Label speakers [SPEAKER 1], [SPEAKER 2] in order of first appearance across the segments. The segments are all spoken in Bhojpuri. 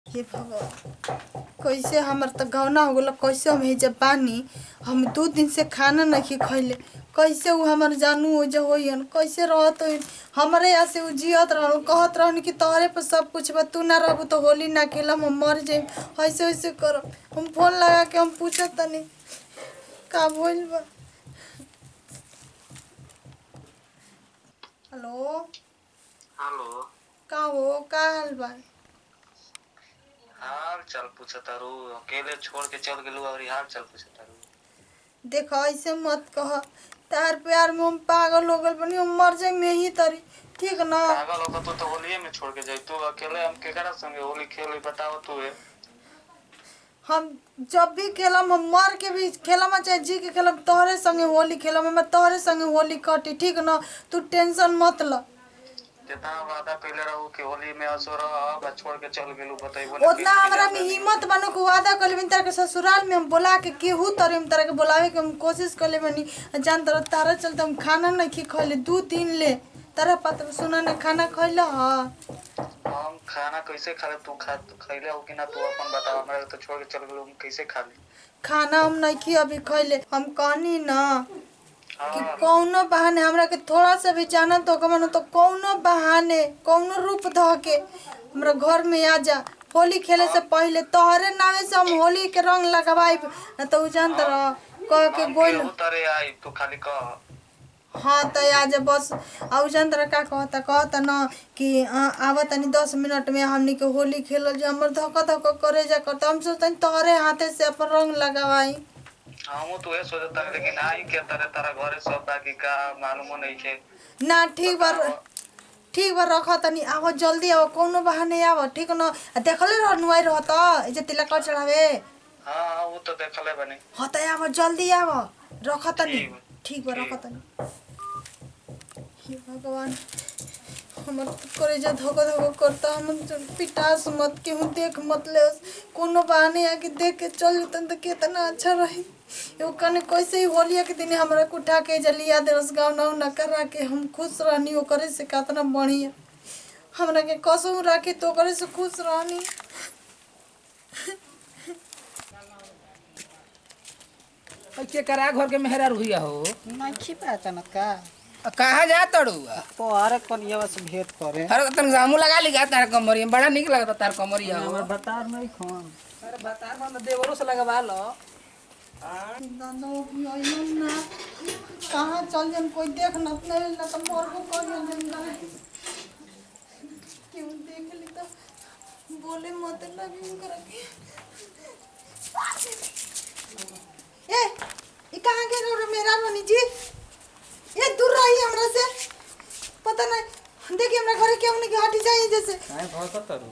[SPEAKER 1] हे भगवान, कैसे हमार तो गौना हो गल, कैसे हम जब पानी हम 2 दिन से खाना नहीं खैले, कैसे वो हमार जानू हो जो होइयन, कैसे रहत होइयन। हमारे यहाँ से वो जियत रहन, कहत रहन कि तोहरे पर सब कुछ बा, तू ना रहबू तो होली ना खेलम, हम मर जाइम, ऐसे ऐसे करब। हम फोन लगा के हम पूछत तनी का भइल बा। हेलो।
[SPEAKER 2] हेलो।
[SPEAKER 1] का हो, का हाल बा?
[SPEAKER 2] हाल चाल पूछतारू? अकेले छोड़ के चल गेलू और हाल चाल पूछतारू?
[SPEAKER 1] देखो ऐसे मत कह, तार प्यार में हम पागल हो गल बनी, हम मर जाए में ही तरी, ठीक ना?
[SPEAKER 2] पागल होकर तू तो होलिये में छोड़ के जाई, तू अकेले हम केकरा संगे होली खेली बताओ तू है।
[SPEAKER 1] हम जब भी खेलम, हम मर के भी खेलम चाहे जी के खेलम, तोहरे संगे होली खेलम, हम तोहरे संगे होली कटी, ठीक ना? तू टेंशन मत ल।
[SPEAKER 2] जितना वादा कइले रहू कि होली में असो रह, छोड़ के चल गेलू बताइबो
[SPEAKER 1] उतना हमरा में हिम्मत बनो को वादा कर लेबनी, तारा के ससुराल में हम बोला के केहू तरे हम तारा के बुलावे के हम कोशिश कर लेबनी। जान तारा चलते हम खाना नहीं खइले 2 दिन ले, तारा पता सुना ने खाना खइला।
[SPEAKER 2] हम खाना कैसे खा ले? तू खइले हो कि ना? तू अपन बताओ, हमरा तो छोड़ के चल गेलू, हम कैसे खा ली?
[SPEAKER 1] खाना हम नहीं अभी खइले, हम कहनी ना कि
[SPEAKER 2] हाँ।
[SPEAKER 1] कौनो बहाने हमरा के थोड़ा सा भी जानत हो कमनो, तो कौनो बहाने कौनो रूप ध के हमरा घर में आ जा। होली खेले से पहले तोहरे नामे से हम होली के रंग लगवाइब, न तो जानत रह कह के गोइल।
[SPEAKER 2] तरे आई तू खाली कह।
[SPEAKER 1] हाँ तो आज बस जानत रह का कहता न कि आवा तनी 10 मिनट में हमनी के होली खेलल जा। हमर धक धक करे जा करता, हम सोचतनी तोहरे हाथे से अपन रंग लगवाई।
[SPEAKER 2] हम तो ये सोचता है, लेकिन आई के तरह तारा घरे सब बाकी का मालूम नहीं है
[SPEAKER 1] ना। ठीक बा रख तनी, आव जल्दी आव, कौनो बहाने आव, ठीक न? देखले रह नुआई रहत जे तिलक चढ़ावे।
[SPEAKER 2] हाँ वो तो देखले बनी।
[SPEAKER 1] हाँ तो आव जल्दी आव, रख तनी। ठीक बा रख तनी। हे भगवान, हमर करेजा धक धक करता, हम पिटास मत केहू देख मत ले, कोनो बहाने आके देख के चल जतन तो कितना अच्छा रही। एगो कने कैसे ही होलिया के दिन हमरा के उठा के जलिया दे रस गाँव ना न करा के हम खुश रहनी, ओकरे से कितना बढ़िया हमरा के कसम राखी तो ओकरे से खुश रहनी।
[SPEAKER 3] के करा घर के मेहरा रुहिया हो
[SPEAKER 4] नहीं पहचानत का?
[SPEAKER 3] कहाँ जा तड़ुआ?
[SPEAKER 4] तोहरे कनिया से भेंट करे।
[SPEAKER 3] अरे तन जामू लगा ली तार कमरिया, बड़ा निक लगता तार कमरिया हो।
[SPEAKER 4] हमर बता नहीं खोन।
[SPEAKER 3] अरे बता ना देवरो से लगवा लो।
[SPEAKER 1] ना कहाँ चल जन कोई देख न नहीं ना तो मरबो कर जन, क्यों देख ली तो बोले मत लगी करके। ये कहाँ के रो मेरा रानी जी? ये दूर रही हमरा से, पता नहीं। देखिए हमरा घरे क्यों नहीं हटी जाए जैसे।
[SPEAKER 2] काहे भड़कत तरू?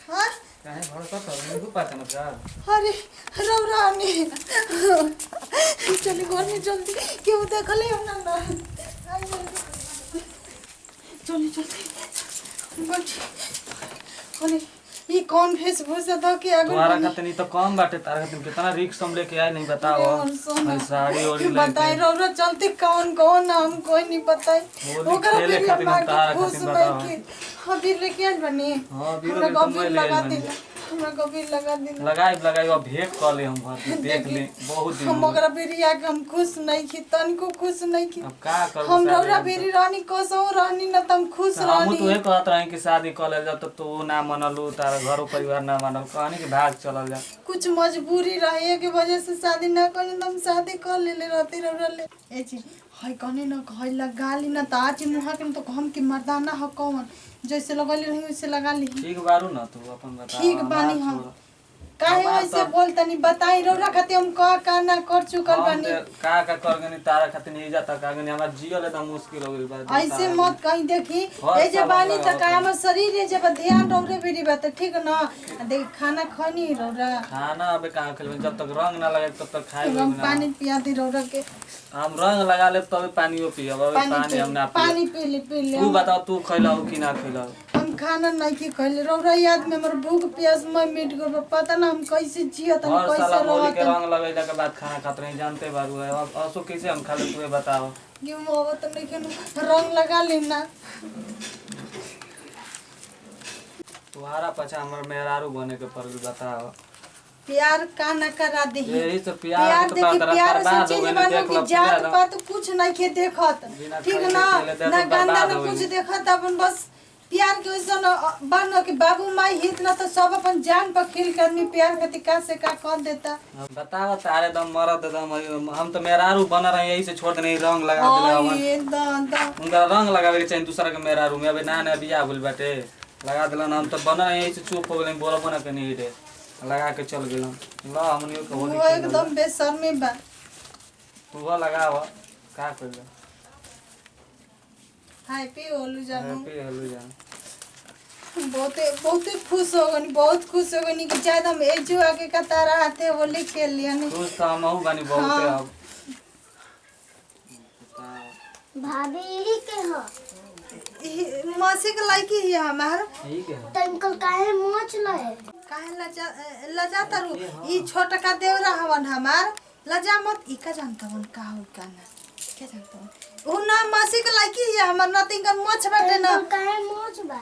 [SPEAKER 1] हां
[SPEAKER 2] काहे भड़कत तरू? नहीं पता ना जा।
[SPEAKER 1] अरे रो रानी चली घर में जल्दी, क्यों देख ले हमरा ना। आई जल्दी जल्दी बैठ। अरे ये कौन वेशभूषा था कि आगे
[SPEAKER 5] तुम्हारा खातिर नहीं तो कम बाटे, तारा खातिर कितना रिक्स हम लेके आए नहीं बताओ। मैं साड़ी ओड़ी
[SPEAKER 1] बताई रो चलते कौन कौन हम कोई नहीं बताई।
[SPEAKER 5] ओकरा खेले खातिर हम तारा खातिर बताओ।
[SPEAKER 1] अबीर लेके आइल बनी।
[SPEAKER 5] हां अबीर
[SPEAKER 1] हमरा
[SPEAKER 5] तो मैं
[SPEAKER 1] गबीर
[SPEAKER 5] ले
[SPEAKER 1] लगा
[SPEAKER 5] आइल
[SPEAKER 1] दिला, हमरा गबीर लगा दिला।
[SPEAKER 5] लगाई अब भेंट कर ले, हम घर में देख ले बहुत दिन
[SPEAKER 1] हम ओकरा बेरिया के हम खुश नहीं की, तनिको खुश नहीं की।
[SPEAKER 5] अब का करू?
[SPEAKER 1] हम रौरा बेरी रानी कसो रहनी न तम खुश
[SPEAKER 5] हम
[SPEAKER 1] रहनी।
[SPEAKER 5] तो ये कहत रहे कि शादी कर ले जा, तो तू ना मनलू, तारा घरो परिवार ना मानल, कहनी कि भाग चलल जा।
[SPEAKER 1] कुछ मजबूरी रहे के वजह से शादी ना कर, हम शादी कर ले रहती रौरा ले। ए जी हाय कने न कहला गाली न त आज मुहा के तो हम की मर्दाना ह कौन जैसे लगली रही वैसे लगा ली।
[SPEAKER 5] ठीक बारू ना तू अपन बता।
[SPEAKER 1] ठीक बानी हम काहे वैसे बोलतनी बताई रौरा खातिर हम का ना कर चुकल बानी।
[SPEAKER 5] का कर गनी तारा खातिर नहीं जाता का गनी, हमरा जियल एकदम मुश्किल हो गेल बा।
[SPEAKER 1] ऐसे मत कहीं देखी ए जे बानी त का हमर शरीर ए जे ध्यान रौरे बेरी बात ठीक ना। देख खाना खनी रौरा,
[SPEAKER 5] खाना अबे कहां खेलबे, जब तक रंग ना लगे तब तक खाएबे
[SPEAKER 1] हम
[SPEAKER 5] ना।
[SPEAKER 1] पानी पिया दी रौरा के।
[SPEAKER 5] हम रंग लगा ले तब पानियो पियब, पानी हम ना पियब।
[SPEAKER 1] पानी पी ले।
[SPEAKER 5] तू बताओ तू खइलाऊ कि ना खइलाऊ?
[SPEAKER 1] हम खाना नहीं की खइले रौरा, याद में हमर भूख प्यास में मिट गल, पता ना हम कैसे जियत हम
[SPEAKER 5] हर
[SPEAKER 1] कैसे
[SPEAKER 5] साल होली के
[SPEAKER 1] रहत।
[SPEAKER 5] रंग लगैला के बाद खाना खात रही, जानते बारू है। अब असो कैसे हम खा ले तू बताओ?
[SPEAKER 1] क्यों आवत नहीं के रंग लगा लेना।
[SPEAKER 5] तुम्हारा पछा हमर मेहरारू बने के पड़ गइल बताओ।
[SPEAKER 1] प्यार का न करा दे
[SPEAKER 5] यही से
[SPEAKER 1] प्यार
[SPEAKER 5] प्यार तो
[SPEAKER 1] देखी
[SPEAKER 5] तरह
[SPEAKER 1] प्यार
[SPEAKER 5] बर्बाद
[SPEAKER 1] से
[SPEAKER 5] हो
[SPEAKER 1] चीज
[SPEAKER 5] गइल
[SPEAKER 1] बनो
[SPEAKER 5] देख
[SPEAKER 1] कि
[SPEAKER 5] लो
[SPEAKER 1] जात
[SPEAKER 5] पूरा
[SPEAKER 1] पात कुछ नहीं के देखत
[SPEAKER 5] बिना
[SPEAKER 1] ठीक
[SPEAKER 5] खाइले
[SPEAKER 1] ना
[SPEAKER 5] पियले देह
[SPEAKER 1] ना
[SPEAKER 5] तो
[SPEAKER 1] गंदा
[SPEAKER 5] बर्बाद
[SPEAKER 1] न
[SPEAKER 5] हो
[SPEAKER 1] कुछ
[SPEAKER 5] गइल।
[SPEAKER 1] देखत अपन बस प्यार के वैसन बनो कि बाबू माई हित ना तो सब अपन जान पर खेल के आदमी प्यार के तिका से का कर देता।
[SPEAKER 5] बताओ तारे दम मरद दम हम तो मेहरारू बन रहे यही से छोड़ देने रंग लगा दिले हवन।
[SPEAKER 1] ये दादा
[SPEAKER 5] उनका रंग लगावे के चाहिए दूसरा के मेहरारू में अबे ना बियाह बोल बाटे लगा दिलन हम तो बन रहे यही से चुप हो गइल बोलबो ना के नहीं रे लगा के चल गेलन ला हमनियो के होली
[SPEAKER 1] वो एकदम बेशर्मी बा।
[SPEAKER 5] तू लगाव का कइले
[SPEAKER 1] हैप्पी होलू जानू
[SPEAKER 5] हैप्पी हेलो जान
[SPEAKER 1] बहुते बहुते खुश हो गनी बहुत खुश हो गनी कि शायद हम एजू आगे का तारा हाथे होली खेल लिया नहीं।
[SPEAKER 5] खुश तो हम बानी बहुते अब
[SPEAKER 6] भाभी के हो
[SPEAKER 1] मासी के लायकी ही हमार
[SPEAKER 5] ठीक है
[SPEAKER 6] तंकल काहे मोच लहे
[SPEAKER 1] काहे लजा तारू ई छोटा का देवरा हवन हमार लजा मत ई का जानता हवन का हो का ना क्या जानता हवन ओ ना मासी के लायकी ही हमार नथिंग का मोछ बाटे ना
[SPEAKER 6] तंकल काहे मोच बा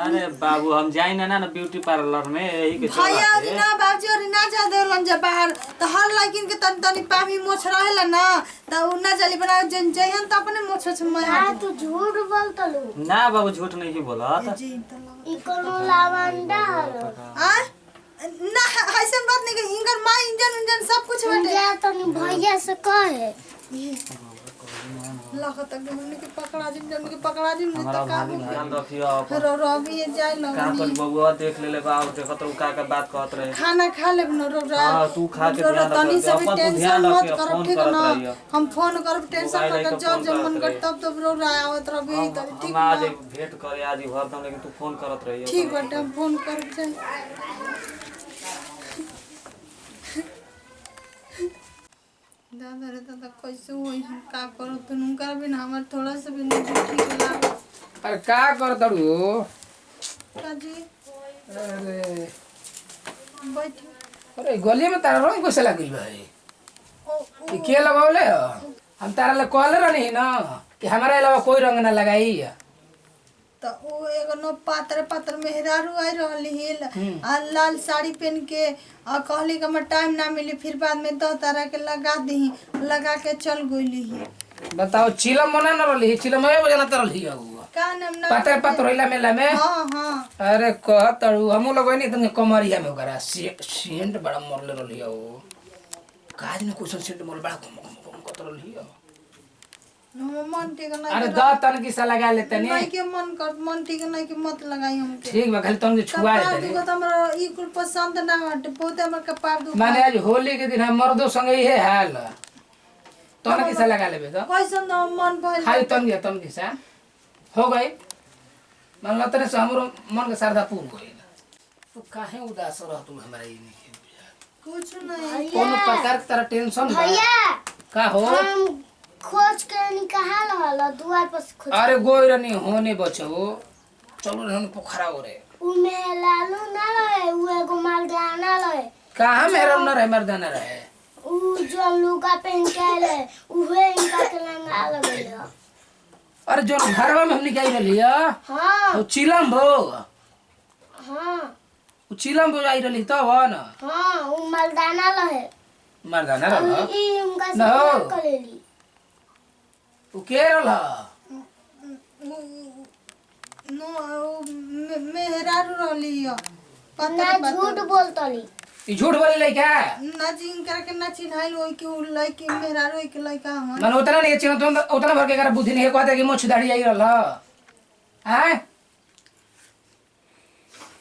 [SPEAKER 5] अरे बाबू हम जाई ना ब्यूटी पार्लर में यही के
[SPEAKER 1] भैया
[SPEAKER 5] चला
[SPEAKER 1] और ना बाबूजी और ना जा देलन जा बाहर तो हर लायकिन के तनी तनी पामी मोछ रहेला ना त उ ना जली बना जन जहन त अपने मोछ छ मैं
[SPEAKER 6] हाँ तू झूठ बोलतलू
[SPEAKER 5] ना बाबू झूठ नहीं की बोलत
[SPEAKER 1] जी त
[SPEAKER 6] ई कोनो लावंडा हरो
[SPEAKER 1] आ ना ऐसे बात नहीं कि इनकर मां इंजन सब कुछ बाटे
[SPEAKER 6] जा तनी भैया से कहे
[SPEAKER 1] लगत है हमने के पकड़ा जिम
[SPEAKER 5] हमारा
[SPEAKER 1] त का
[SPEAKER 5] भाभी ध्यान रखियो अपन
[SPEAKER 1] रवि जाय
[SPEAKER 5] का
[SPEAKER 1] लगनी
[SPEAKER 5] कुछ बबुआ देख ले बा देखत उ का बात कहत रहे
[SPEAKER 1] खाना खा लेब न रोरा
[SPEAKER 5] हां तू खा के ध्यान
[SPEAKER 1] तनी
[SPEAKER 5] रख
[SPEAKER 1] से भी
[SPEAKER 5] अपन तू
[SPEAKER 1] टेंशन
[SPEAKER 5] ध्यान
[SPEAKER 1] मत
[SPEAKER 5] रखियो
[SPEAKER 1] करो
[SPEAKER 5] फोन
[SPEAKER 1] ठीक
[SPEAKER 5] करत
[SPEAKER 1] ना
[SPEAKER 5] रहियो
[SPEAKER 1] हम फोन करब टेंशन
[SPEAKER 5] मोबाइल
[SPEAKER 1] मत
[SPEAKER 5] लेके
[SPEAKER 1] कर
[SPEAKER 5] फोन
[SPEAKER 1] जब मन
[SPEAKER 5] करत
[SPEAKER 1] कर तब रोरा आवत रवि तरी ठीक
[SPEAKER 5] हम आज
[SPEAKER 1] ना
[SPEAKER 5] भेंट करे आज भर दम लेकिन तू फोन करत रहियो
[SPEAKER 1] ठीक बाटे हम फोन करब जाय दादा रे दादा कैसे होई हम का करो तो उनका भी ना हमर थोड़ा सा भी नहीं ठीक लाग
[SPEAKER 3] अरे का कर दड़ू
[SPEAKER 1] काजी
[SPEAKER 3] अरे
[SPEAKER 1] बैठ
[SPEAKER 3] अरे गली में तारा रंग कैसे लगिल भाई
[SPEAKER 1] ओ
[SPEAKER 3] ये के लगौले हो हम तारा ले कहले रहनी ना कि हमारे अलावा कोई रंग ना लगाई
[SPEAKER 1] तो वो एगो नो पात्र मेहरारू आई रहली हिल आ लाल साड़ी पहन के आ कहली कि हमर टाइम ना मिली फिर बाद में 10 तरह के लगा दी लगा के चल गइली ही
[SPEAKER 3] बताओ चिलम बना न रहली चिलम में बजना तरली हो
[SPEAKER 1] का नाम ना
[SPEAKER 3] पतर रोइला मेला में
[SPEAKER 1] हां हां
[SPEAKER 3] अरे कह तड़ू हमू लगनी तुमने कमरिया में ओकरा सेंट बड़ा मरले रहली हो काज में कुछ सेंट मोर बड़ा कम कत रहली हो
[SPEAKER 1] मन ठीक नहीं
[SPEAKER 3] अरे द तन की सा लगा लेते
[SPEAKER 1] नहीं
[SPEAKER 3] नहीं
[SPEAKER 1] के मन ठीक नहीं कि मत लगाई हमके
[SPEAKER 3] ठीक बा खाली तुम छुआ
[SPEAKER 1] कपार
[SPEAKER 3] देते
[SPEAKER 1] दुखो तो हमरा ई कुल पसंद ना हटे बहुत हमर कपार दुखो
[SPEAKER 3] माने आज होली के दिन हम मर्दों संग ही है हाल तन की सा लगा लेबे तो
[SPEAKER 1] कैसन न मन भइल
[SPEAKER 3] खाली तन की सा हो गई मान लो तने से हमरो मन के श्रद्धा पूर्ण गई तू काहे उदास रह तू हमरा ई नहीं
[SPEAKER 1] कुछ नहीं
[SPEAKER 3] कोनो प्रकार के तरह टेंशन बा
[SPEAKER 6] भैया
[SPEAKER 3] का हो
[SPEAKER 6] हम खोज के निकाल हल दुआर पर से खोज
[SPEAKER 3] अरे गोई रनी होने बचो चलो रहन पोखरा हो रे
[SPEAKER 6] उमे लालू ना रहे उ एगो मालदाना रहे
[SPEAKER 3] कहां मेरा न रहे मर्दाना रहे
[SPEAKER 6] उ जो लुगा पहन के आले उहे इनका के लंगा लगल
[SPEAKER 3] अरे जो घरवा में हम निकाल रही
[SPEAKER 6] हां
[SPEAKER 3] वो चिलम भो
[SPEAKER 6] हां
[SPEAKER 3] वो चिलम भो आई रही तो हो ना
[SPEAKER 6] हां उ मालदाना रहे
[SPEAKER 3] मर्दाना रहो
[SPEAKER 6] ई उनका से
[SPEAKER 3] No.
[SPEAKER 6] प्यार करेली
[SPEAKER 3] वो के रहा
[SPEAKER 1] मेहरारू रहली
[SPEAKER 6] ना
[SPEAKER 1] पता
[SPEAKER 6] झूठ बोलतली
[SPEAKER 3] ई झूठ बोले ले क्या
[SPEAKER 1] ना जिन करके ना चिन्हाइल ओई के उ लइके मेहरारू ओई के लइका हन
[SPEAKER 3] मन उतना नहीं चिन्ह तुम उतना भर के कर बुद्धि नहीं कहते कि मोछ दाढ़ी आई रहल हैं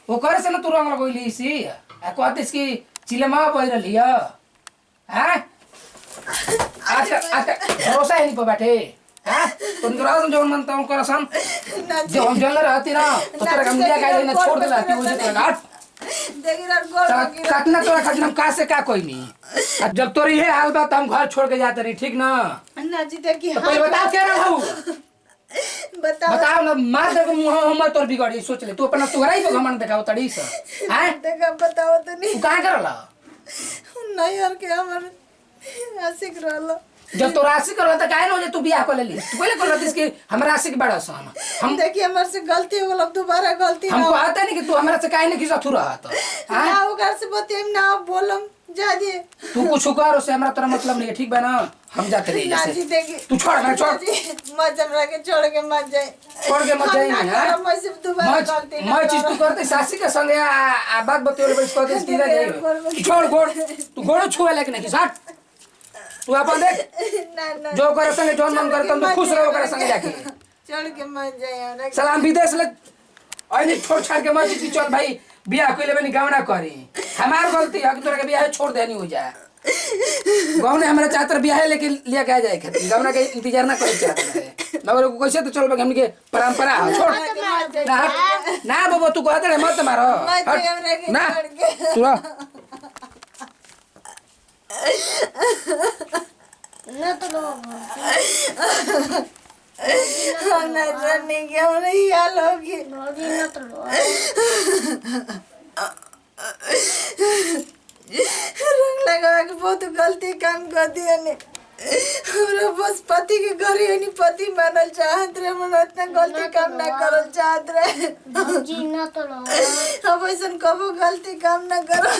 [SPEAKER 3] वो करे से ना तू रंग लगोइली सी आ कहते कि चिलमा बह रहली हैं अच्छा भरोसा है नहीं पे बैठे हैं तुम करा जो मन तुम करा सन जो हम जल रहती ना तो तेरा गंदिया का ना छोड़ देला तू मुझे तेरा घाट
[SPEAKER 1] देखी ना गोल
[SPEAKER 3] काटना तोरा खातिर हम का से का कोई नहीं अब जब तोरी है हाल बात हम घर छोड़ के जाते रही ठीक ना
[SPEAKER 1] ना जी देखी
[SPEAKER 3] तो पहले बता क्या रहा हूँ
[SPEAKER 1] बताओ
[SPEAKER 3] बताओ ना मार दे मुंह हम तोर बिगड़ी सोच ले तू अपना तोहरा ही तो घमंड दिखाओ तड़ी से हैं
[SPEAKER 1] देखा बताओ तो नहीं
[SPEAKER 3] तू काहे करला
[SPEAKER 1] नहीं यार के हमर आशिक रहलो
[SPEAKER 3] जब तो राशि कर त काहे न हो जे तू बियाह कर लेली तू पहले कर रतिस कि हमरा राशि के बड़ा सन हम
[SPEAKER 1] देखिए हमारे से गलती हो गल अब दोबारा गलती ना
[SPEAKER 3] हमको
[SPEAKER 1] हो।
[SPEAKER 3] आता नहीं कि तू हमरा से काहे न किसा थू रहा तो हां
[SPEAKER 1] ना ओकर से बतेम ना बोलम जा दे
[SPEAKER 3] तू कुछ कर उससे हमरा तोरा मतलब नहीं है ठीक बा ना हम जाते रही
[SPEAKER 1] ना जी
[SPEAKER 3] जैसे
[SPEAKER 1] देखी
[SPEAKER 3] तू छोड़ ना छोड़
[SPEAKER 1] मत हमरा के छोड़ के मत जाए
[SPEAKER 3] छोड़ के मत जाई ना
[SPEAKER 1] मैं से दोबारा गलती ना
[SPEAKER 3] मैं चीज तू करते सासी के संगे आ बात बतियोले बस कहते सीधा जाई छोड़ गोड़ तू गोड़ छुए लेके नहीं साथ तू अपन देख
[SPEAKER 1] ना ना
[SPEAKER 3] जो करे संगे जोन मन करे तुम तो खुश रहो करे संगे जाके
[SPEAKER 1] छोड़ के मत जाए हमरा
[SPEAKER 3] सलाम विदेश ले ऐनी छोड़ छाड़ के मत जी चल भाई बियाह कइले बनी गाँव ना करी हमार गलती है कि तोरा के बियाह छोड़ देनी हो जाए गाँव ने हमारा चाहतर बियाह लेके लिया क्या जाए खातिर गाँव ना के इंतजार ना करे चाहते है मगर कैसे तो चल हमनी के परंपरा है छोड़ ना ना बाबा तू कहते मत मारो
[SPEAKER 1] मत जाए हमरा के
[SPEAKER 3] ना
[SPEAKER 1] छोड़ के
[SPEAKER 3] तू
[SPEAKER 6] ना तो लो
[SPEAKER 1] हम ना जाने के हमरा ही हाल होगी
[SPEAKER 6] भौजी ना तो लो
[SPEAKER 1] रंग लगा के बहुत गलती काम कर दिया ने हमरा बस पति के घर ही नहीं पति मानल चाहत रहे मन इतना गलती काम ना करल चाहत रहे
[SPEAKER 6] भौजी ना तो लो
[SPEAKER 1] अब ऐसा कबो गलती काम ना करो